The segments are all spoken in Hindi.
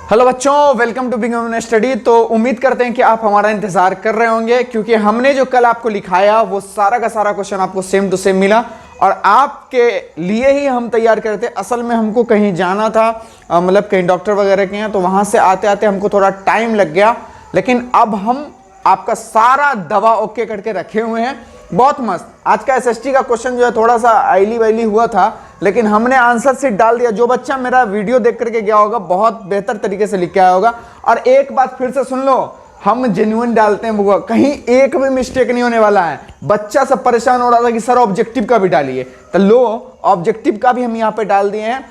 हेलो बच्चों, welcome to big women study. तो उम्मीद करते हैं कि आप हमारा इंतजार कर रहे होंगे, क्योंकि हमने जो कल आपको लिखाया वो सारा का सारा क्वेश्चन आपको सेम टू सेम मिला और आपके लिए ही हम तैयार करते। असल में हमको कहीं जाना था, मतलब कहीं डॉक्टर वगैरह के हैं, तो वहां से आते आते हमको थोड़ा टाइम लग गया, लेकिन अब हम आपका सारा दवा ओके करके रखे हुए हैं। बहुत मस्त। आज का एसएसटी का क्वेश्चन जो है थोड़ा सा आईली वाइली हुआ था, लेकिन हमने आंसर शीट डाल दिया। जो बच्चा मेरा वीडियो देख करके गया होगा बहुत बेहतर तरीके से लिख के आया होगा। और एक बात फिर से सुन लो, हम जेन्युइन डालते हैं बुआ, कहीं एक भी मिस्टेक नहीं होने वाला है। बच्चा सब परेशान हो रहा था कि सर ऑब्जेक्टिव का भी डालिए, तो लो ऑब्जेक्टिव का भी हम यहाँ पे डाल दिए हैं।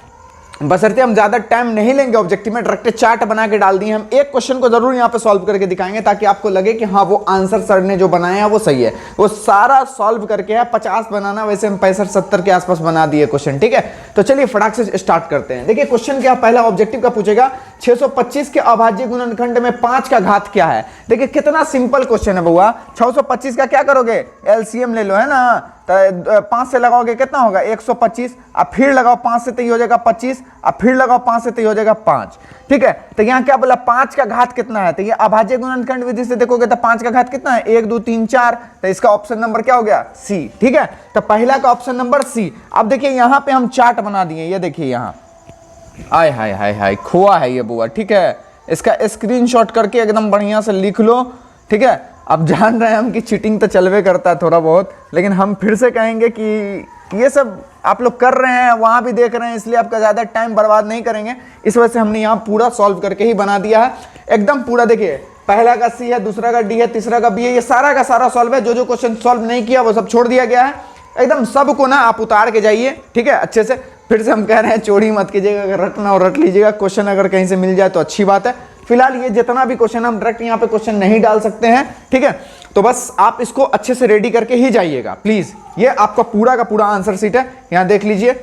बशर्ते हम ज्यादा टाइम नहीं लेंगे, ऑब्जेक्टिव में डायरेक्ट चार्ट बना के डाल दिए। हम एक क्वेश्चन को जरूर यहाँ पे सॉल्व करके दिखाएंगे ताकि आपको लगे कि हाँ वो आंसर सर ने जो बनाया है वो सही है। वो सारा सॉल्व करके है, 50 बनाना, वैसे हम 65-70 के आसपास बना दिए क्वेश्चन। ठीक है, तो चलिए फटाक से स्टार्ट करते हैं। देखिए क्वेश्चन क्या, पहला ऑब्जेक्टिव का पूछेगा 625 के अभाज्य गुणनखंड में 5 का घात क्या है। देखिए कितना सिंपल क्वेश्चन है बुआ। 625 का क्या करोगे, एलसीएम ले लो, है ना। तो 5 से लगाओगे कितना होगा 125, अब फिर लगाओ 5 से तो ये हो जाएगा 25, अब फिर लगाओ 5 से तो ये हो जाएगा 5। ठीक है, तो यहाँ क्या बोला 5 का घात कितना है, तो ये अभाज्य गुणनखंड विधि से देखोगे तो 5 का घात कितना है 1 2 3 4, तो इसका ऑप्शन नंबर क्या हो गया सी। ठीक है, तो पहला का ऑप्शन नंबर सी। अब देखिए यहाँ पे हम चार्ट बना दिए, ये देखिए यहाँ, आय हाय हाय हाय खोआ है ये बुआ। ठीक है, इसका स्क्रीनशॉट करके एकदम बढ़िया से लिख लो। ठीक है, अब जान रहे हैं हम कि चीटिंग तो चलवे करता है थोड़ा बहुत, लेकिन हम फिर से कहेंगे कि ये सब आप लोग कर रहे हैं, वहाँ भी देख रहे हैं, इसलिए आपका ज़्यादा टाइम बर्बाद नहीं करेंगे। इस वजह से हमने यहाँ पूरा सॉल्व करके ही बना दिया है एकदम पूरा। देखिए पहला का सी है, दूसरा का डी है, तीसरा का बी है, ये सारा का सारा सॉल्व है। जो जो क्वेश्चन सॉल्व नहीं किया वो सब छोड़ दिया गया है एकदम। सबको ना आप उतार के जाइए, ठीक है, अच्छे से। फिर से हम कह रहे हैं चोरी मत कीजिएगा, अगर रटना और रट लीजिएगा। क्वेश्चन अगर कहीं से मिल जाए तो अच्छी बात है। फिलहाल ये जितना भी क्वेश्चन हम डायरेक्ट यहाँ पे क्वेश्चन नहीं डाल सकते हैं, ठीक है, तो बस आप इसको अच्छे से रेडी करके ही जाइएगा प्लीज। ये आपका पूरा का पूरा आंसर शीट है, यहाँ देख लीजिए,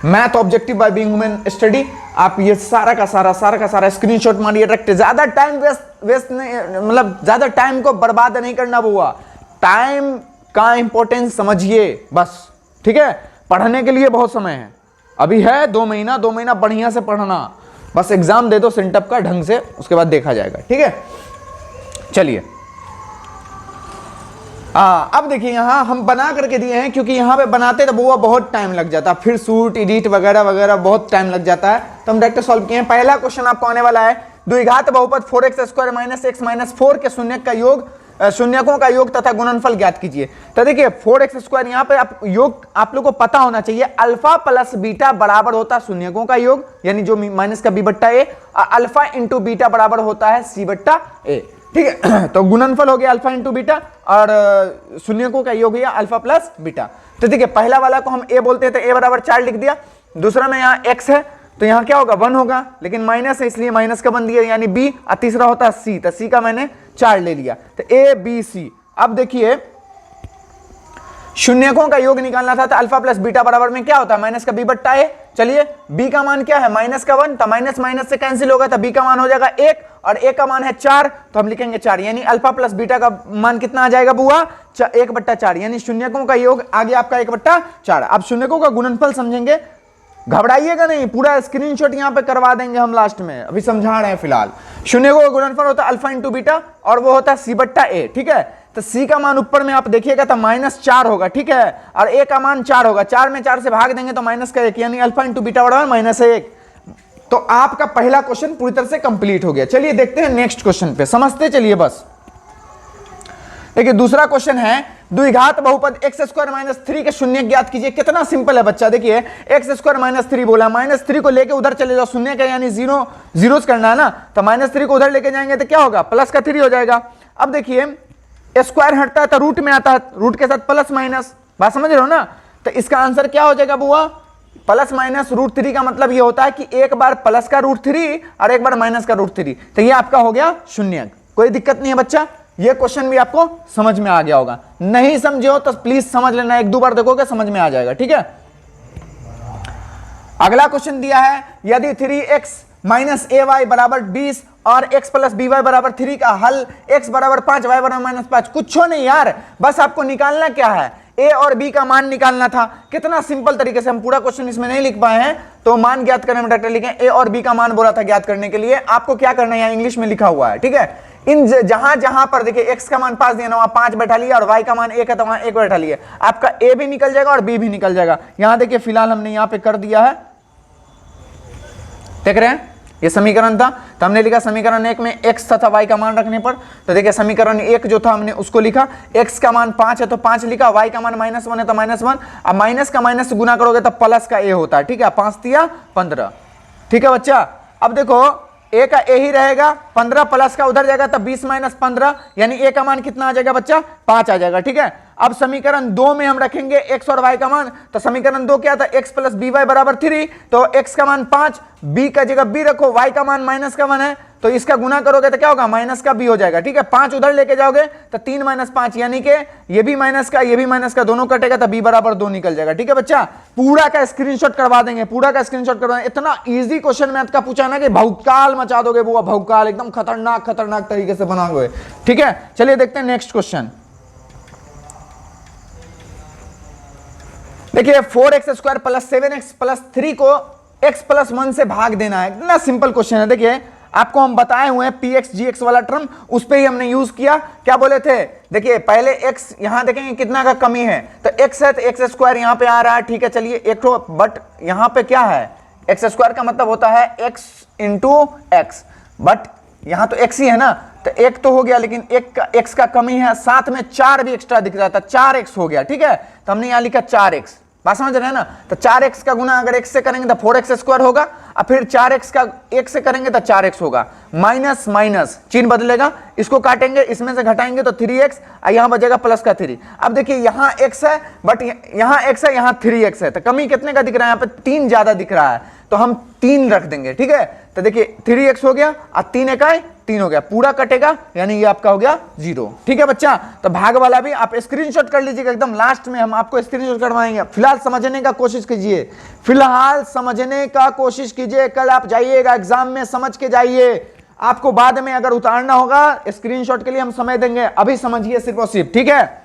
math objective by bing women study. आप ये सारा का सारा स्क्रीनशॉट मारिए डायरेक्ट। ज्यादा टाइम वेस्ट नहीं, मतलब ज्यादा टाइम को बर्बाद नहीं करना हुआ। टाइम का इंपॉर्टेंस समझिए बस, ठीक है। पढ़ने के लिए बहुत समय है, अभी है 2 महीना बढ़िया से पढ़ना। बस एग्जाम दे दो सेंटअप का ढंग से, उसके बाद देखा जाएगा। ठीक है, चलिए अब देखिए यहाँ हम बना करके दिए हैं, क्योंकि यहाँ पे बनाते तो वो बहुत टाइम लग जाता, फिर शूट एडिट वगैरह वगैरह बहुत टाइम लग जाता है, तो हम डायरेक्ट सॉल्व किए हैं। पहला क्वेश्चन आपको आने वाला है, द्विघात बहुपद 4x² - x - 4 के शून्यक का योग, शून्यकों का योग तथा गुणनफल ज्ञात कीजिए। तो देखिए 4x², यहाँ पे आप योग आप लोग को पता होना चाहिए, अल्फा प्लस बीटा बराबर होता है शून्यकों का योग, यानी जो माइनस का b/a, अल्फा इंटू बीटा बराबर होता है c/a। ठीक है, तो गुणनफल हो गया अल्फा इंटू बीटा और शून्यकों का योग है अल्फा प्लस बीटा। तो देखिए पहला वाला को हम a बोलते हैं, तो a बराबर 4 लिख दिया। दूसरा में यहाँ x है, तो यहाँ क्या होगा 1 होगा, लेकिन माइनस है इसलिए माइनस का बन दिया, यानी b। और तीसरा होता है c, तो c का मैंने 4 ले लिया, तो a b c। अब देखिए शून्यकों का योग निकालना था, तो अल्फा प्लस बीटा बराबर में क्या होता है माइनस का b/a। चलिए b का मान क्या है माइनस का 1, तो माइनस माइनस से कैंसिल होगा, तो b का मान हो जाएगा 1 और a का मान है 4, तो हम लिखेंगे 4, यानी अल्फा प्लस बीटा का मान कितना आ जाएगा बुआ 1/4, यानी शून्यकों का योग आ गया आपका 1/4। अब शून्यकों का गुणनफल समझेंगे, घबराइएगा नहीं, पूरा स्क्रीनशॉट यहाँ पे करवा देंगे हम लास्ट में, अभी समझा रहे हैं। फिलहाल शून्यकों का गुणनफल होता है अल्फा इंटू बीटा और वो होता है c/a। ठीक है, तो c का मान ऊपर में आप देखिएगा तो -4 होगा, ठीक है, और a का मान 4 होगा। 4 में 4 से भाग देंगे तो -1, यानी अल्फा इंटू बीटा बराबर -1। तो आपका पहला क्वेश्चन पूरी तरह से कंप्लीट हो गया। चलिए देखते हैं नेक्स्ट क्वेश्चन पे, समझते चलिए बस। देखिए दूसरा क्वेश्चन है, द्विघात बहुपद x² - 3 के शून्य ज्ञात कीजिए। कितना सिंपल है बच्चा, देखिए x² - 3 बोला, -3 को लेके उधर चले जाओ, शून्य का यानी जीरोस करना है ना, तो -3 को उधर लेके जाएंगे तो क्या होगा प्लस का 3 हो जाएगा। अब देखिए स्क्वायर हटता है तो रूट में आता है, रूट के साथ प्लस माइनस, बात समझ रहे हो ना। तो इसका आंसर क्या हो जाएगा बुआ, प्लस माइनस √3 का मतलब ये होता है कि एक बार प्लस का √3 और एक बार माइनस का √3, तो ये आपका हो गया शून्य। कोई दिक्कत नहीं है बच्चा, ये क्वेश्चन भी आपको समझ में आ गया होगा। नहीं समझे हो तो प्लीज समझ लेना, 1-2 बार देखोगे समझ में आ जाएगा। ठीक है, अगला क्वेश्चन दिया है, यदि 3x - ay बराबर 20 और x + by बराबर 3 का हल x बराबर 5 y बराबर -5, कुछ नहीं यार, बस आपको निकालना क्या है, a और b का मान निकालना था। कितना सिंपल तरीके से, हम पूरा क्वेश्चन इसमें नहीं लिख पाए हैं, तो मान ज्ञात करने में डायरेक्ट लिखें, ए और बी का मान बोला था ज्ञात करने के लिए। आपको क्या करना है, यहाँ इंग्लिश में लिखा हुआ है, ठीक है। इन जहां जहां पर देखिए x का मान 5 दिया ना, वहां 5 बैठा लिया, और y का मान 1 है तो वहां 1 बैठा लिया। आपका a भी निकल जाएगा और b भी निकल जाएगा। यहां देखिए फिलहाल हमने यहां पे कर दिया है, देख रहे हैं, ये समीकरण था, तो हमने लिखा समीकरण 1 में x तथा y का मान रखने पर, तो देखिए समीकरण 1 जो था हमने उसको लिखा, x का मान 5 है तो 5 लिखा, y का मान -1 है तो -1। अब माइनस का माइनस से गुना करोगे तो प्लस का a होता है, ठीक है। 5 दिया 15, ठीक है बच्चा। अब देखो a का a ही रहेगा, 15 प्लस का उधर जाएगा तो 20 - 15, यानी a का मान कितना आ जाएगा बच्चा, 5 आ जाएगा, ठीक है। अब समीकरण 2 में हम रखेंगे x और y का मान, तो समीकरण 2 क्या था, x + by = 3, तो x का मान 5, b का जगह b रखो, y का मान -1 है, तो इसका गुना करोगे तो क्या होगा, माइनस का b हो जाएगा, ठीक है। 5 उधर लेके जाओगे तो 3 - 5, यानी कि ये भी माइनस का ये भी माइनस का, दोनों कटेगा तो b = 2 निकल जाएगा, ठीक है बच्चा। पूरा का स्क्रीनशॉट करवा देंगे, पूरा का स्क्रीनशॉट करवा देंगे। इतना इजी क्वेश्चन मैथ का पूछा ना कि भौकाल मचा दोगे, वो भौकाल एकदम खतरनाक खतरनाक तरीके से बनाओगे, ठीक है। चलिए देखते हैं नेक्स्ट क्वेश्चन। देखिए 4x² + 7x + 3 को x + 1 से भाग देना है, इतना सिंपल क्वेश्चन है। देखिए आपको हम बताए हुए हैं px gx वाला टर्म, उस पे ही हमने यूज किया। क्या बोले थे, देखिए पहले x यहां देखेंगे कितना का कमी है, तो x है तो x² यहां पे आ रहा है, ठीक है। चलिए एक तो, बट यहां पे क्या है, x² का मतलब होता है x × x, बट यहां तो x ही है ना, तो एक तो हो गया, लेकिन एक का x का कमी है, साथ में 4 भी एक्स्ट्रा दिख रहा था, 4x हो गया, ठीक है। तो हमने यहां लिखा 4x, बात समझ रहे हैं ना। तो 4x का गुना अगर x से करेंगे तो 4x² होगा, और फिर 4x का 1 से करेंगे तो 4x होगा, माइनस माइनस चिन्ह बदलेगा, इसको काटेंगे, इसमें से घटाएंगे तो 3x, और यहां बचेगा +3। अब देखिए यहां x है, बट यहां x है, यहां 3x है, तो कमी कितने का दिख रहा है, यहां पे 3 ज्यादा दिख रहा है, तो हम 3 रख देंगे, ठीक है। तो देखिए 3x हो गया और 3 इकाई 3 हो गया, पूरा कटेगा, यानी ये आपका हो गया 0, ठीक है बच्चा। तो भाग वाला भी आप स्क्रीनशॉट कर लीजिएगा, एकदम लास्ट में हम आपको स्क्रीनशॉट करवाएंगे। फिलहाल समझने का कोशिश कीजिए, फिलहाल समझने का कोशिश कीजिए, कल आप जाइएगा एग्जाम में समझ के जाइए, आपको बाद में अगर उतारना होगा स्क्रीनशॉट के लिए हम समय देंगे, अभी समझिए सिर्फ और सिर्फ, ठीक है।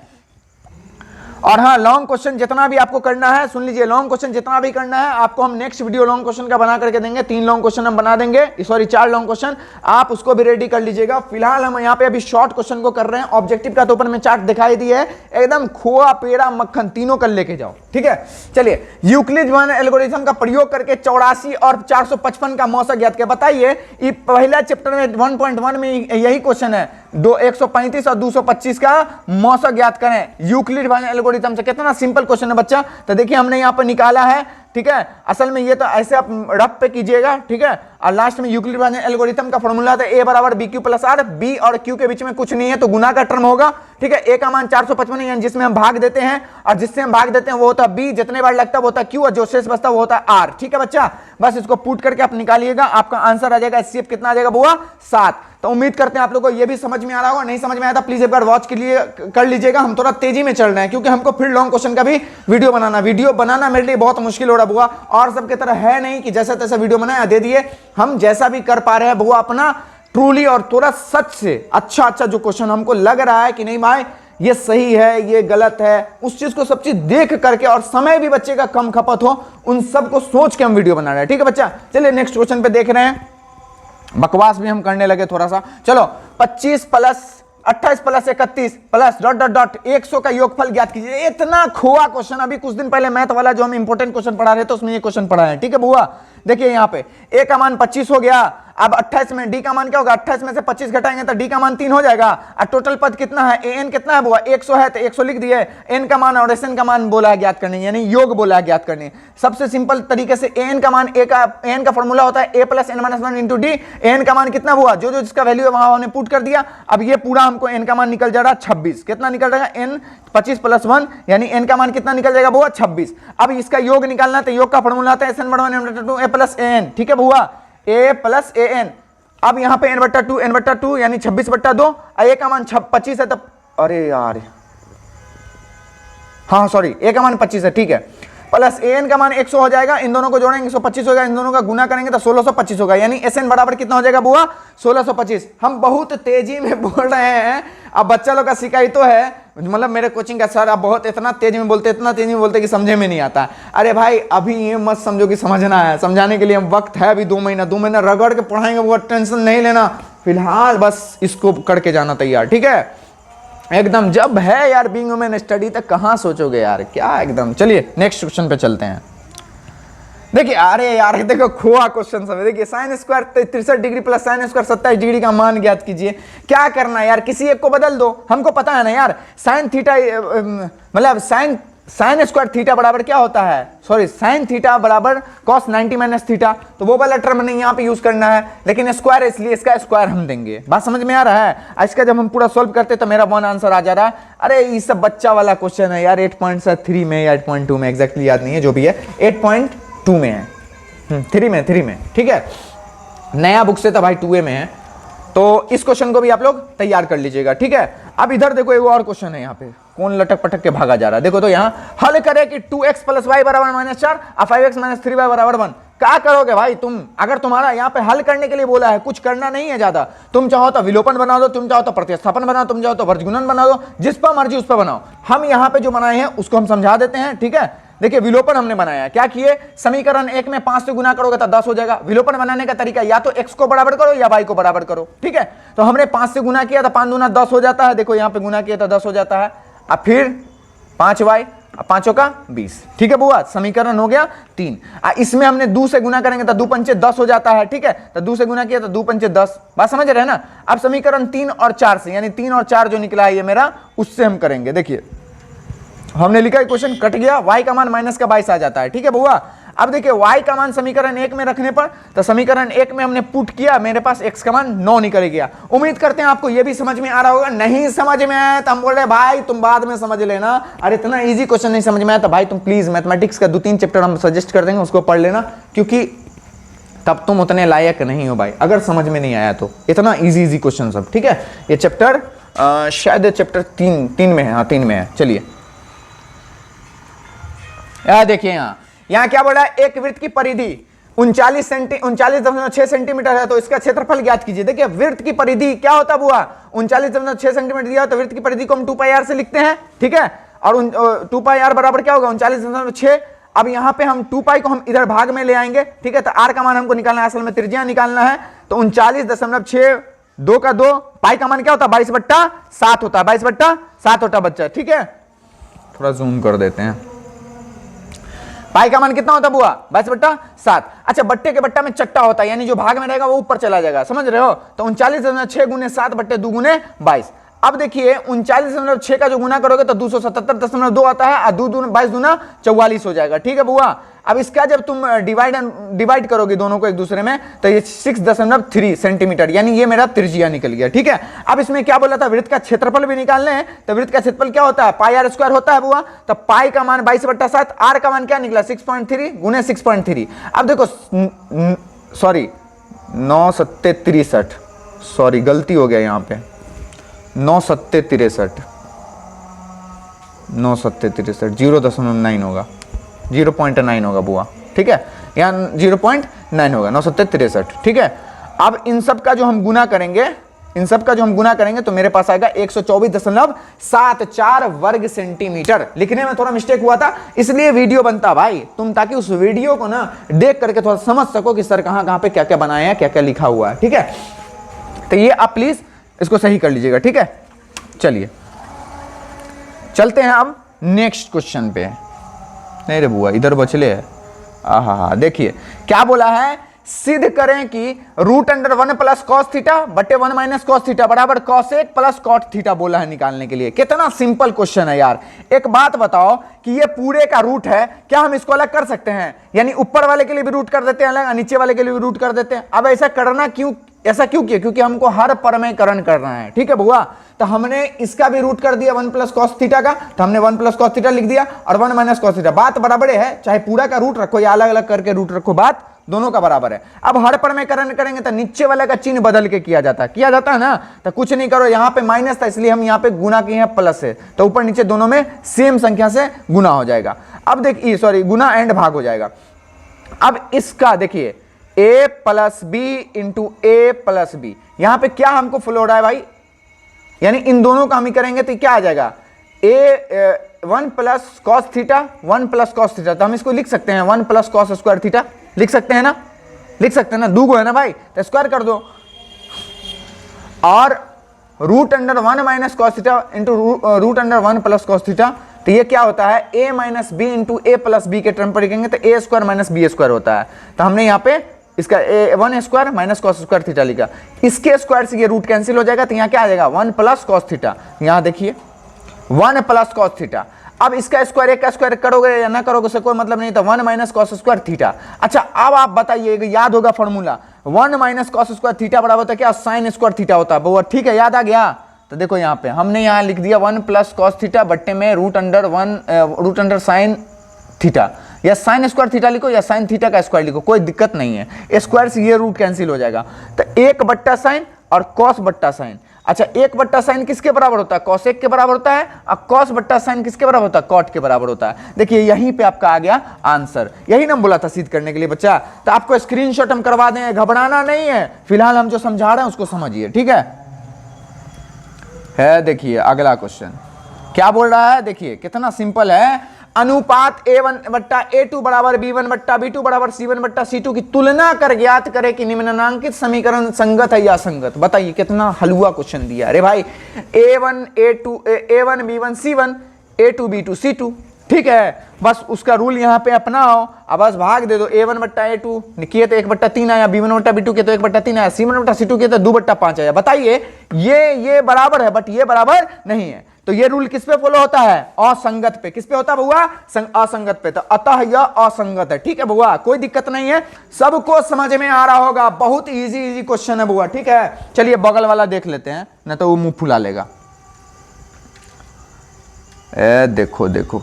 और हाँ, लॉन्ग क्वेश्चन जितना भी आपको करना है, सुन लीजिए, लॉन्ग क्वेश्चन जितना भी करना है आपको हम नेक्स्ट वीडियो लॉन्ग क्वेश्चन का बना करके देंगे। 3 लॉन्ग क्वेश्चन हम बना देंगे, सॉरी 4 लॉन्ग क्वेश्चन, आप उसको भी रेडी कर लीजिएगा। फिलहाल हम यहाँ पे अभी शॉर्ट क्वेश्चन को कर रहे हैं। ऑब्जेक्टिव का तो ऊपर में चार्ट दिखाई दिया है, एकदम खोआ पेड़ा मक्खन तीनों कर लेके जाओ, ठीक है। चलिए, यूक्लिड एल्गोरिथम का प्रयोग करके 84 और 455 का मौसा ज्ञात किया। बताइए, ये पहला चैप्टर में 1.1 में यही क्वेश्चन है, 135 और 225 का मौसा ज्ञात करें यूक्लिड एल्गोरिथम से। कितना सिंपल क्वेश्चन है बच्चा। तो देखिए हमने यहां पर निकाला है, ठीक है। असल में ये तो ऐसे आप रफ पे कीजिएगा, ठीक है। और लास्ट में यूक्लिड एल्गोरिथम का फॉर्मूला था a = bq + r, b और q के बीच में कुछ नहीं है तो गुना का टर्म होगा, ठीक है। a का मान 455 है, जिसमें हम भाग देते हैं, और जिससे हम भाग देते हैं वो होता है b, जितने बार लगता है वो होता है q, और जो शेष बचता है वो होता है r, ठीक है बच्चा। बस इसको पुट करके आप निकालिएगा, आपका आंसर आ जाएगा HCF कितना आ जाएगा बुआ, 7। तो उम्मीद करते हैं आप लोगों को ये भी समझ में आ रहा होगा। नहीं समझ में आया था प्लीज एक बार वॉच के लिए कर लीजिएगा, हम थोड़ा तेजी में चल रहे हैं क्योंकि हमको फिर लॉन्ग क्वेश्चन का भी वीडियो बनाना मेरे लिए बहुत मुश्किल हो रहा बुआ, और सबके तरह है नहीं कि जैसा तैसा वीडियो बनाया दे दिए। हम जैसा भी कर पा रहे हैं बुआ अपना ट्रूली और थोड़ा सच से अच्छा जो क्वेश्चन हमको लग रहा है कि नहीं भाई ये सही है ये गलत है, उस चीज को सब चीज देख करके, और समय भी बच्चे का कम खपत हो, उन सब को सोच के हम वीडियो बना रहे हैं, ठीक है बच्चा। चलिए नेक्स्ट क्वेश्चन पे देख रहे हैं, बकवास भी हम करने लगे थोड़ा सा। चलो 25 + 28 + 31 + ... 100 का योगफल ज्ञात कीजिए। इतना खोआ क्वेश्चन, अभी कुछ दिन पहले मैथ वाला जो हम इंपॉर्टेंट क्वेश्चन पढ़ा रहे थे उसमें ये क्वेश्चन पढ़ा है, ठीक है बुआ। देखिए यहाँ पे a का मान 25 हो गया, अब 28 में d का मान क्या होगा, 28 में से 25 घटाएंगे तो d का मान 3 हो जाएगा, और टोटल पद कितना है, an कितना है बुआ, 100 है तो 100 लिख दिए। n का मान और sn का मान बोला है ज्ञात करने, यानी योग बोला है ज्ञात करने। सबसे सिंपल तरीके से an का मान an का फॉर्मूला होता है a + n - 1 × d। an का मान कितना हुआ, जो जिसका वैल्यू है वहां हमने पुट कर दिया। अब ये पूरा हमको n का मान निकल जा रहा है 26, कितना निकल जाएगा, n 25 + 1, यानी n का मान कितना निकल जाएगा बुआ, 26। अब इसका योग निकालना है तो योग का फॉर्मूला आता है SN/1 a + an, ठीक है बुआ, a + an। अब यहाँ पे n/2 यानी 26/2, a का मान 25 है तो, अरे यार हाँ सॉरी, a का मान 25 है, ठीक है। प्लस ए एन का मान 100 हो जाएगा, इन दोनों को जोड़ेंगे 125 होगा, इन दोनों का गुना करेंगे तो 1625 होगा, यानी एस एन बराबर कितना हो जाएगा बुआ 1625। हम बहुत तेजी में बोल रहे हैं, अब बच्चा लोग का शिकायत तो है, मतलब मेरे कोचिंग का सर आप बहुत इतना तेज में बोलते, इतना तेज में बोलते कि समझे में नहीं आता। अरे भाई अभी ये मत समझो कि समझना है, समझाने के लिए हम वक्त है अभी 2 महीना रगड़ के पढ़ाएंगे, वो टेंशन नहीं लेना, फिलहाल बस इसको करके जाना तैयार, ठीक है एकदम। जब है यार बीइंग वुमेन स्टडी तक कहाँ सोचोगे यार, क्या एकदम। चलिए नेक्स्ट क्वेश्चन पे चलते हैं। देखिए अरे यार देखो खोआ क्वेश्चन सब है। देखिए sine square 63 degree plus sine square 27 degree का मान ज्ञात कीजिए। क्या करना है यार, किसी एक को बदल दो, हमको पता है ना यार साइन थीटा मतलब साइन स्क्वायर थीटा बराबर क्या होता है, सॉरी साइन थीटा बराबर कॉस 90 माइनस थीटा, तो वो वाला टर्म नहीं यहाँ पे यूज करना है, लेकिन स्क्वायर इसलिए इसका स्क्वायर हम देंगे। बात समझ में आ रहा है। इसका जब हम पूरा सोल्व करते तो मेरा 1 आंसर आ जा रहा है। अरे ये सब बच्चा वाला क्वेश्चन है यार, 8.3 में या 8.2 में एग्जैक्टली याद नहीं है, जो भी है 8.2 में है, 3 में ठीक है, नया बुक से था भाई 2A में है, तो इस क्वेश्चन को भी आप लोग तैयार कर लीजिएगा, ठीक है। अब इधर देखो एक और क्वेश्चन है, यहाँ पे कौन लटक पटक के भागा जा रहा है। देखो तो यहाँ हल करे कि 2x + y बराबर -4 और 5x - 3y बराबर 1। क्या करोगे भाई तुम, अगर तुम्हारा यहाँ पे हल करने के लिए बोला है, कुछ करना नहीं है ज्यादा, तुम चाहो तो विलोपन बना दो, तुम चाहो तो प्रतिस्थापन बनाओ, तुम चाहो तो वर्गुणन बना दो, जिस पर मर्जी उस पर बनाओ। हम यहाँ पे जो बनाए हैं उसको हम समझा देते हैं, ठीक है। देखिए विलोपन हमने बनाया है, क्या किए, समीकरण 1 में 5 से गुना करोगे तो 10 हो जाएगा। विलोपन बनाने का तरीका या तो x को बराबर करो या y को बराबर करो, ठीक है। तो हमने 5 से गुना किया तो 5 दूना 10 हो जाता है, देखो यहाँ पे गुना किया तो 10 हो जाता है। अब फिर 5y, 5 का 20, ठीक है बुआ, समीकरण हो गया 3। इसमें हमने 2 से गुना करेंगे तो 2 पंचे 10 हो जाता है, ठीक है। तो 2 से गुना किया तो 2 पंचे 10, बात समझ रहे हैं ना। अब समीकरण 3 और 4 से, यानी 3 और 4 जो निकला है ये मेरा, उससे हम करेंगे। देखिए हमने लिखा क्वेश्चन कट गया, y का मान -22 आ जाता है, ठीक है बुआ। अब देखिए y का मान समीकरण 1 में रखने पर, तो समीकरण 1 में हमने पुट किया, मेरे पास x का मान 9 निकल गया। उम्मीद करते हैं आपको ये भी समझ में आ रहा होगा। नहीं समझ में आया तो हम बोल रहे भाई तुम बाद में समझ लेना, अरे इतना इजी क्वेश्चन नहीं समझ में आया तो भाई तुम प्लीज मैथमेटिक्स का 2-3 चैप्टर हम सजेस्ट कर देंगे, उसको पढ़ लेना, क्योंकि तब तुम उतने लायक नहीं हो भाई अगर समझ में नहीं आया तो। इतना इजी क्वेश्चन सब, ठीक है। ये चैप्टर शायद चैप्टर 3 में है, हाँ 3 में है। चलिए देखिए यहाँ क्या बोला है, एक वृत्त की परिधि 39.6 सेंटीमीटर है, तो इसका क्षेत्रफल ज्ञात कीजिए। देखिए वृत्त की परिधि क्या होता है बुआ, 39.6 सेंटीमीटर दिया, तो वृत्त की परिधि को हम 2πr से लिखते हैं, ठीक है। और 2πr बराबर क्या होगा 39.6। अब यहाँ पे हम 2π को हम इधर भाग में ले आएंगे, ठीक है। तो r का मान हमको निकालना है, असल में त्रिज्या निकालना है, तो 39.6 2 का 2, पाई का मान क्या होता है 22/7 होता है, 22/7 होता है बच्चा, ठीक है। थोड़ा जूम कर देते हैं, पाई का मान कितना होता है बुआ 22/7। अच्छा बट्टे के बट्टा में चट्टा होता है, यानी जो भाग में रहेगा वो ऊपर चला जाएगा, समझ रहे हो। तो 39.6 × 7/2 × 22। अब देखिए 39.6 का जो गुना करोगे तो 277.2 आता है, और 22 दूना 44 हो जाएगा, ठीक है बुआ। अब इसका जब तुम डिवाइड करोगे दोनों को एक दूसरे में, तो ये 6.3 सेंटीमीटर, यानी ये मेरा त्रिज्या निकल गया, ठीक है। अब इसमें क्या बोला था, वृत्त का क्षेत्रफल भी निकालना है, तो वृत्त का क्षेत्रफल क्या होता है πr² होता है बुआ। तो पाई का मान 22/7, r का मान क्या निकला 6.3 × 6.3। अब देखो सॉरी 9×7 सॉरी गलती हो गया यहाँ पे, 9×7 0.9 होगा, 0.9 होगा बुआ, ठीक है। यहाँ 0.9 होगा, 9×7 ठीक है। अब इन सब का जो हम गुना करेंगे, तो मेरे पास आएगा 124.74 वर्ग सेंटीमीटर। लिखने में थोड़ा मिस्टेक हुआ था, इसलिए वीडियो बनता भाई तुम, ताकि उस वीडियो को ना देख करके थोड़ा समझ सको कि सर कहाँ पे क्या क्या बनाया है, क्या क्या लिखा हुआ है, ठीक है। तो ये आप प्लीज इसको सही कर लीजिएगा, ठीक है। चलिए चलते हैं अब नेक्स्ट क्वेश्चन पे। नहीं रे बुआ इधर बचले है, देखिए क्या बोला है, सिद्ध करें कि √1 + cos θ बटे 1 - cos θ बराबर cos 1 + cot θ बोला है निकालने के लिए। कितना सिंपल क्वेश्चन है यार। एक बात बताओ कि ये पूरे का रूट है, क्या हम इसको अलग कर सकते हैं, यानी ऊपर वाले के लिए भी रूट कर देते हैं अलग, नीचे वाले के लिए भी रूट कर देते हैं। अब ऐसा क्यों किया, क्योंकि हमको हर परमेयकरण करना है, ठीक है बुआ। तो हमने इसका भी रूट कर दिया 1 + cos θ का, तो हमने 1 + cos θ लिख दिया, और 1 - cos θ, बात बराबर है, चाहे पूरा का रूट रखो या अलग अलग करके रूट रखो, बात दोनों का बराबर है। अब हर पर में करेंगे तो नीचे वाले का चिन्ह बदल के किया जाता है ना, तो कुछ नहीं करो, यहाँ पे माइनस था इसलिए हम यहाँ पे गुना किए हैं प्लस है, तो ऊपर नीचे दोनों में सेम संख्या से गुना हो जाएगा। अब देखिए सॉरी गुना एंड भाग हो जाएगा। अब इसका देखिए a plus b into a plus b, यहां पे क्या हमको फ्लो हो रहा है भाई, यानी इन दोनों का हम ही करेंगे तो क्या आ जाएगा a 1 plus cos theta 1 plus cos theta, तो हम इसको लिख सकते हैं 1 प्लस कॉस स्क्वायर थीटा, लिख सकते हैं ना, लिख सकते हैं ना, दूगो है ना भाई, तो स्क्वायर कर दो। और root under 1 minus cos theta into root under 1 plus cos theta, तो ये क्या होता है a minus b into a plus b के टर्म पर लिखेंगे तो a square minus b square होता है। तो हमने यहाँ पे इसका one square minus cos square theta लिखा, इसके स्क्वायर से ये रूट कैंसिल हो जाएगा, तो यहाँ क्या आ जाएगा 1 प्लस कॉस थीटा, यहाँ देखिए 1 प्लस कॉस थीटा। अब इसका स्क्वायर एक का स्क्वायर करोगे या ना करोगे उससे कोई मतलब नहीं, तो 1 माइनस कॉस स्क्वायर थीटा। अच्छा अब आप बताइए, याद होगा formula 1 minus cos square theta बराबर होता है क्या, साइन स्क्वायर थीटा होता है वो, ठीक है याद आ गया। तो देखो यहाँ पे हमने यहाँ लिख दिया 1 प्लस कॉस थीटा बट्टे में रूट अंडर साइन थीटा, या साइन स्क्वायर थीटा लिखो या साइन थीटा का स्क्वायर लिखो, कोई दिक्कत नहीं है, स्क्वायर से ये रूट कैंसिल हो जाएगा। तो 1 बट्टा साइन और कॉस बट्टा साइन, अच्छा 1 बट्टा साइन किसके बराबर होता है, कॉस 1 के बराबर होता है, और कॉस बट्टा साइन किसके बराबर होता है, कॉट के बराबर होता है। देखिए यहीं पे आपका आ गया आंसर, यही ना बोला था सिद्ध करने के लिए बच्चा, तो आपको स्क्रीनशॉट हम करवा दें, घबराना नहीं है, फिलहाल हम जो समझा रहे हैं उसको समझिए, ठीक है। देखिए अगला क्वेश्चन क्या बोल रहा है, देखिए कितना सिंपल है, अनुपात a1 बट्टा a2 बराबर b1 बट्टा b2 बराबर c1 बट्टा c2 की तुलना कर ज्ञात करे कि निम्नलिखित समीकरण संगत है या असंगत। बताइए कितना हलवा क्वेश्चन दिया। अरे भाई a1 b1 c1 a2 b2 c2, ठीक है, बस उसका रूल यहाँ पे अपनाओ, अब बस भाग दे दो, a1 बट्टा a2 किए तो 1/3 आया, b1 बट्टा b2 किए तो 1/3 आया, c1 बट्टा c2 किए तो 2/5 आया। बताइए ये बराबर है बट ये बराबर नहीं है, तो ये रूल किस पे फॉलो होता है, असंगत पे। किस पे होता है बउआ, असंगत पे, तो अतः यह असंगत है, ठीक है बउआ, कोई दिक्कत नहीं है, सबको समझ में आ रहा होगा, बहुत इजी क्वेश्चन है बउआ, ठीक है। चलिए बगल वाला देख लेते हैं, ना तो वो मुंह फुला लेगा। देखो देखो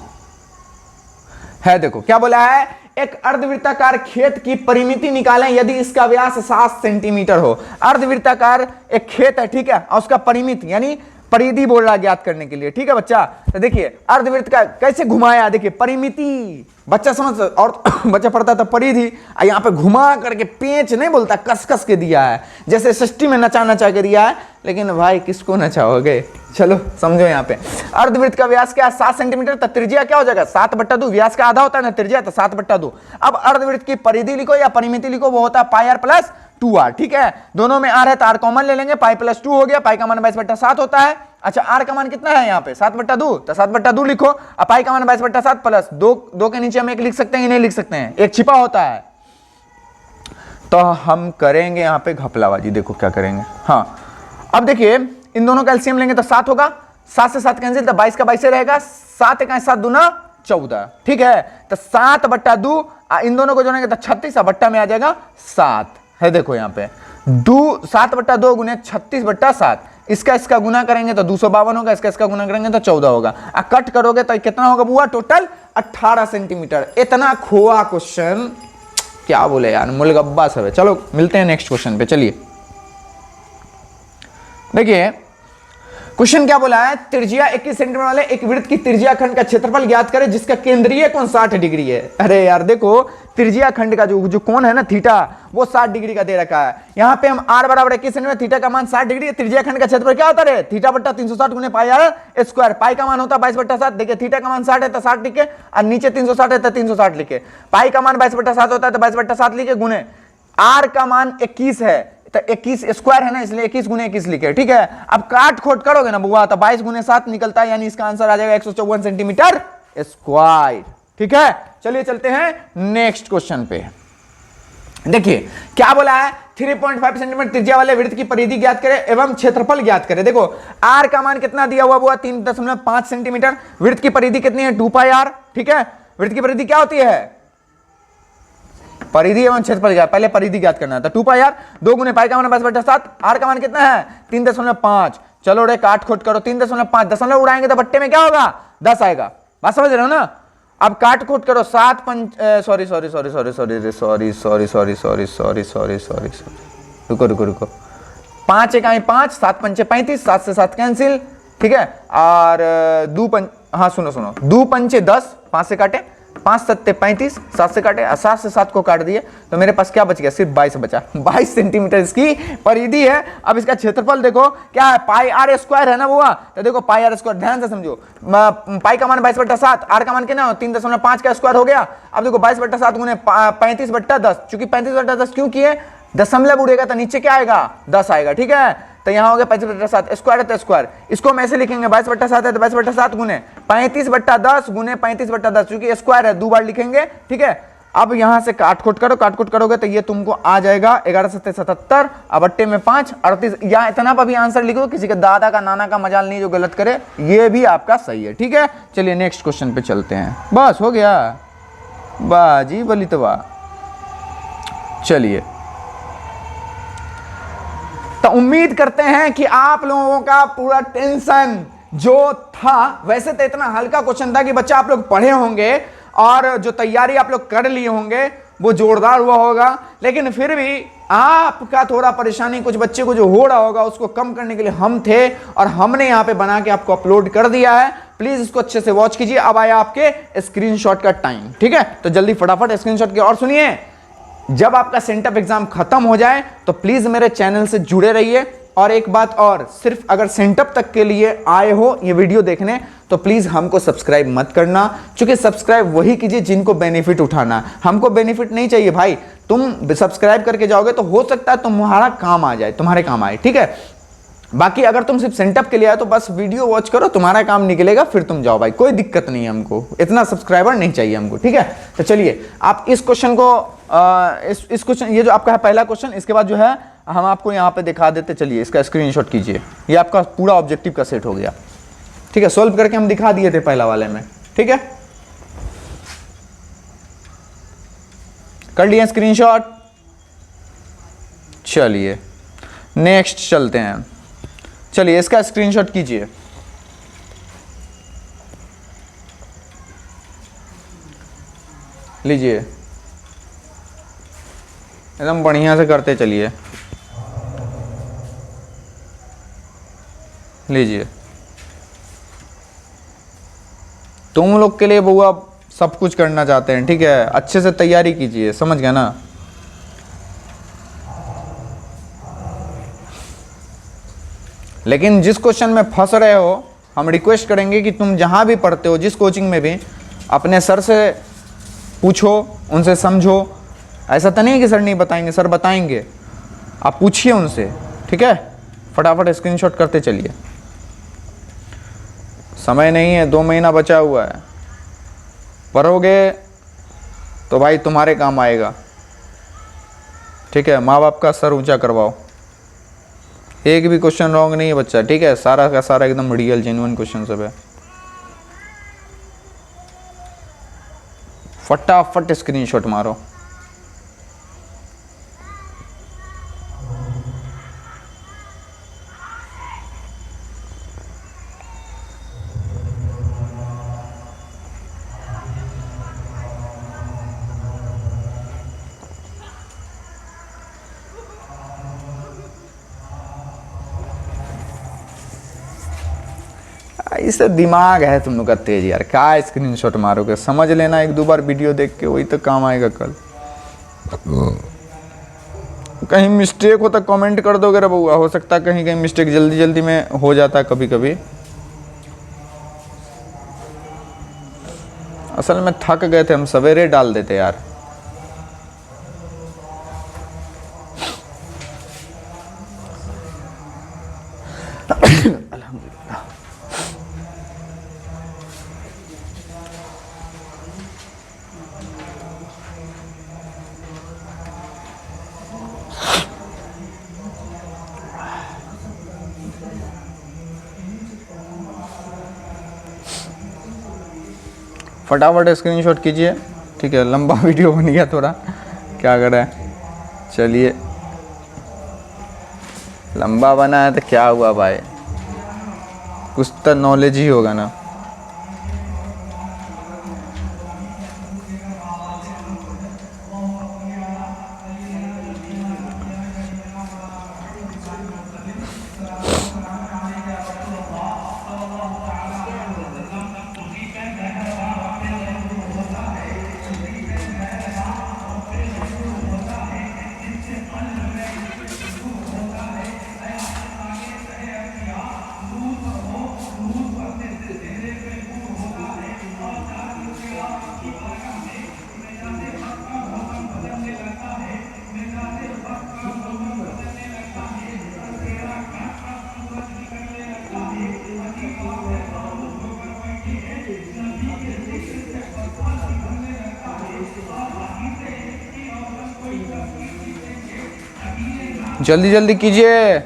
क्या बोला है, एक अर्धवृत्ताकार खेत की परिमिति निकालें यदि इसका व्यास 7 सेंटीमीटर हो। अर्धवृत्ताकार एक खेत है, ठीक है, और उसका परिमिति यानी परिधि बोल रहा है ज्ञात करने के लिए, ठीक है बच्चा। तो देखिए अर्धवृत्त का कैसे घुमाया, देखिए परिमिति बच्चा समझ, और बच्चा पढ़ता था परिधि, यहाँ पे घुमा करके पेंच नहीं बोलता, कस के दिया है, जैसे षष्ठी में नचा के दिया है, लेकिन भाई किसको नचाओगे, चलो समझो। यहाँ पे अर्धवृत्त का व्यास क्या है 7 सेंटीमीटर, तो त्रिज्या क्या हो जाएगा 7/2, व्यास का आधा होता है ना त्रिज्या, तो 7/2। अब अर्धवृत्त की परिधि लिखो या परिमिति लिखो, वो होता है पाई आर प्लस 2r, ठीक है, दोनों में r है तो r कॉमन ले लेंगे, पाई प्लस 2 हो गया, पाई का मान 22/7 होता है। अच्छा r का मान कितना है यहाँ पे 7/2, तो 7/2 लिखो, अब पाई का मान 22/7 प्लस 2 के नीचे हम 1 लिख सकते हैं कि नहीं लिख सकते हैं, 1 छिपा होता है। तो हम करेंगे यहाँ पे घपलाबाजी, देखो क्या करेंगे। हाँ अब देखिए इन दोनों का एलसीएम लेंगे तो 7 होगा, 7 से 7 कैंसिल, तो 22 का 22 रहेगा, 7 1 7 दूना 14, ठीक है, तो 7/2 इन दोनों को जोड़ेंगे तो 36, बट्टा में आ जाएगा 7 है। देखो यहाँ पे 7/2 गुने 36/7, इसका गुना करेंगे तो 252 होगा, इसका गुना करेंगे तो 14 होगा, कट करोगे तो कितना होगा बुआ, टोटल 18 सेंटीमीटर। इतना खोआ क्वेश्चन, क्या बोले यार, मुलगब्बा सब है। चलो मिलते हैं नेक्स्ट क्वेश्चन पे। चलिए देखिए क्वेश्चन क्या बोला है, त्रिज्या 21 सेंटीमीटर वाले एक वृत्त की त्रिज्या खंड का क्षेत्रफल ज्ञात करें जिसका केंद्रीय कोण 60 डिग्री है। अरे यार देखो त्रिज्या खंड का जो कोण है ना थीटा, वो 60 डिग्री का दे रखा है। यहाँ पे हम r बराबर 21 सेंटीमीटर, थीटा का मान 60 डिग्री है, त्रिज्या खंड का क्षेत्रफल क्या होता है थीटा बट्टा 360 गुने पाई आर स्क्वायर, पाई का मान होता है 22/7। देखिए थीटा का मान 60 है तो 60 लिखे, और नीचे 360 है तो 360 लिखे, पाई का मान 22/7 होता है तो 22/7 लिखे, गुने r का मान 21 है तो 21 स्क्वायर है ना, इसलिए 21 गुने 21 लिखे, ठीक है। अब काट खोट करोगे ना बुआ तो 22 गुने 7 निकलता है, यानी इसका आंसर आ जाएगा 154 सेंटीमीटर स्क्वायर, ठीक है। चलिए चलते हैं नेक्स्ट क्वेश्चन पे। देखिए क्या बोला है, 3.5 सेंटीमीटर त्रिज्या वाले वृत्त की परिधि ज्ञात करें एवं क्षेत्रफल ज्ञात करें। देखो r का मान कितना दिया हुआ 3.5 सेंटीमीटर, वृत्त की परिधि कितनी है 2 पाई r, ठीक है। वृत्त की परिधि क्या होती है, परिधि एवं क्षेत्रफल ज्ञात, पहले परिधि ज्ञात करना था 2 पाई r, 2 गुने पाई का मान 22/7, r का मान कितना है 3.5। चलो रे काट खोट करो, 3.5 दशमलव उड़ाएंगे तो बट्टे में क्या होगा 10 आएगा, बात समझ रहे हो ना। अब काट खोट करो, 7 पंच sorry sorry sorry sorry sorry sorry sorry sorry sorry sorry sorry sorry रुको रुको रुको, 5 एकाई 5, 7 पंचे 35, 7 से 7 कैंसिल, ठीक है। और हाँ सुनो सुनो, 2 पंचे 10, 5 से काटे, 5 सत्ते 35, 7 से काटे, 7 से 7 को काट दिए, तो मेरे पास क्या बच गया, सिर्फ 22 बचा। 22 सेंटीमीटर इसकी परिधि है। अब इसका क्षेत्रफल देखो क्या है, पाई आर स्क्वायर है ना बुआ, तो देखो पाई आर स्क्वायर, ध्यान से समझो, पाई का मान 22/7, आर का मान कितना 3.5 का स्क्वायर हो गया। अब देखो 22/7 गुने 35/10, चूंकि 35/10 क्यों किए, दशमलव उड़ेगा तो नीचे क्या आएगा, 10 आएगा, ठीक है। तो यहाँ हो गया 35/7, स्क्वायर है तो स्क्वायर, इसको हम ऐसे लिखेंगे 22/7 है तो 22/7 गुने 35/10 गुने 35/10, चूंकि स्क्वायर है 2 बार लिखेंगे, ठीक है। अब यहाँ से काट खोट करो, काट खोट करोगे तो ये तुमको आ जाएगा 11 7 77, अब अट्टे में 5 38, यहाँ इतना पर भी आंसर लिखो, किसी के दादा का नाना का मजाल नहीं जो गलत करे, ये भी आपका सही है, ठीक है। चलिए नेक्स्ट क्वेश्चन पे चलते हैं, बस हो गया, बाजी बली तो वाह। चलिए, तो उम्मीद करते हैं कि आप लोगों का पूरा टेंशन जो था, वैसे तो इतना हल्का क्वेश्चन था कि बच्चा आप लोग पढ़े होंगे और जो तैयारी आप लोग कर लिए होंगे वो जोरदार हुआ होगा, लेकिन फिर भी आपका थोड़ा परेशानी कुछ बच्चे को जो हो रहा होगा उसको कम करने के लिए हम थे और हमने यहाँ पे बना के आपको अपलोड कर दिया है। प्लीज इसको अच्छे से वॉच कीजिए। अब आया आपके स्क्रीनशॉट का टाइम, ठीक है, तो जल्दी फटाफट स्क्रीनशॉट की। और सुनिए, जब आपका सेंटअप एग्जाम खत्म हो जाए तो प्लीज मेरे चैनल से जुड़े रहिए। और एक बात और, सिर्फ अगर सेंटअप तक के लिए आए हो ये वीडियो देखने तो प्लीज हमको सब्सक्राइब मत करना, क्योंकि सब्सक्राइब वही कीजिए जिनको बेनिफिट उठाना। हमको बेनिफिट नहीं चाहिए भाई, तुम सब्सक्राइब करके जाओगे तो हो सकता है तुम्हारा काम आ जाए, तुम्हारे काम आए, ठीक है। बाकी अगर तुम सिर्फ सेंटअप के लिए आए तो बस वीडियो वॉच करो, तुम्हारा काम निकलेगा, फिर तुम जाओ भाई, कोई दिक्कत नहीं है, हमको इतना सब्सक्राइबर नहीं चाहिए हमको, ठीक है। तो चलिए आप इस क्वेश्चन को इस क्वेश्चन, ये जो आपका है पहला क्वेश्चन, इसके बाद जो है हम आपको यहाँ पे दिखा देते, चलिए इसका स्क्रीनशॉट कीजिए। ये आपका पूरा ऑब्जेक्टिव का सेट हो गया, ठीक है, सॉल्व करके हम दिखा दिए थे पहला वाले में, ठीक है। कर लिया स्क्रीनशॉट। चलिए नेक्स्ट चलते हैं। चलिए इसका स्क्रीनशॉट कीजिए। लीजिए, एकदम बढ़िया से करते चलिए। लीजिए, तुम लोग के लिए बुआ सब कुछ करना चाहते हैं, ठीक है, अच्छे से तैयारी कीजिए, समझ गया ना। लेकिन जिस क्वेश्चन में फंस रहे हो, हम रिक्वेस्ट करेंगे कि तुम जहां भी पढ़ते हो, जिस कोचिंग में भी, अपने सर से पूछो, उनसे समझो। ऐसा तो नहीं कि सर नहीं बताएंगे, सर बताएंगे, आप पूछिए उनसे, ठीक है। फटाफट स्क्रीनशॉट करते चलिए, समय नहीं है, 2 महीना बचा हुआ है, पढ़ोगे तो भाई तुम्हारे काम आएगा, ठीक है। माँ बाप का सर ऊंचा करवाओ। एक भी क्वेश्चन रॉन्ग नहीं है बच्चा, ठीक है, सारा का सारा एकदम रियल जेन्युइन क्वेश्चन सब है। फटाफट स्क्रीनशॉट मारो। इससे दिमाग है तुम लोग का तेज यार, क्या स्क्रीनशॉट मारोगे, समझ लेना 1-2 बार वीडियो देख के, वही तो काम आएगा कल। कहीं मिस्टेक हो तो कमेंट कर दोगे रे बउआ, हो सकता है कहीं कहीं मिस्टेक जल्दी जल्दी में हो जाता है कभी कभी। असल में थक गए थे, हम सवेरे डाल देते यार। फटाफट स्क्रीनशॉट कीजिए, ठीक है। लंबा वीडियो बन गया थोड़ा, क्या कर रहा है। चलिए, लंबा बना है तो क्या हुआ भाई, कुछ तो नॉलेज ही होगा ना। जल्दी जल्दी कीजिए।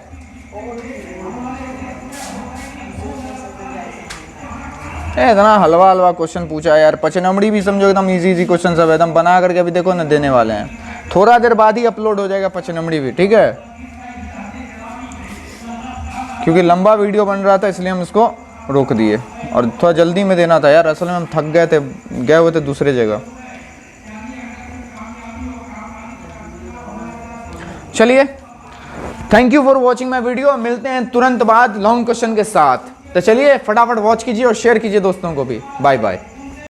इतना हलवा हलवा क्वेश्चन पूछा यार, पचनमड़ी भी समझो एकदम इजी इजी क्वेश्चन सब एकदम बना करके अभी देखो ना देने वाले हैं। थोड़ा देर बाद ही अपलोड हो जाएगा पचनमड़ी भी, ठीक है, क्योंकि लंबा वीडियो बन रहा था इसलिए हम इसको रोक दिए और थोड़ा जल्दी में देना था यार, असल में हम थक गए थे, गए हुए थे दूसरे जगह। चलिए, thank you for watching my video. मिलते हैं तुरंत बाद लॉन्ग क्वेश्चन के साथ। तो चलिए फटाफट वॉच कीजिए और शेयर कीजिए दोस्तों को भी। Bye bye.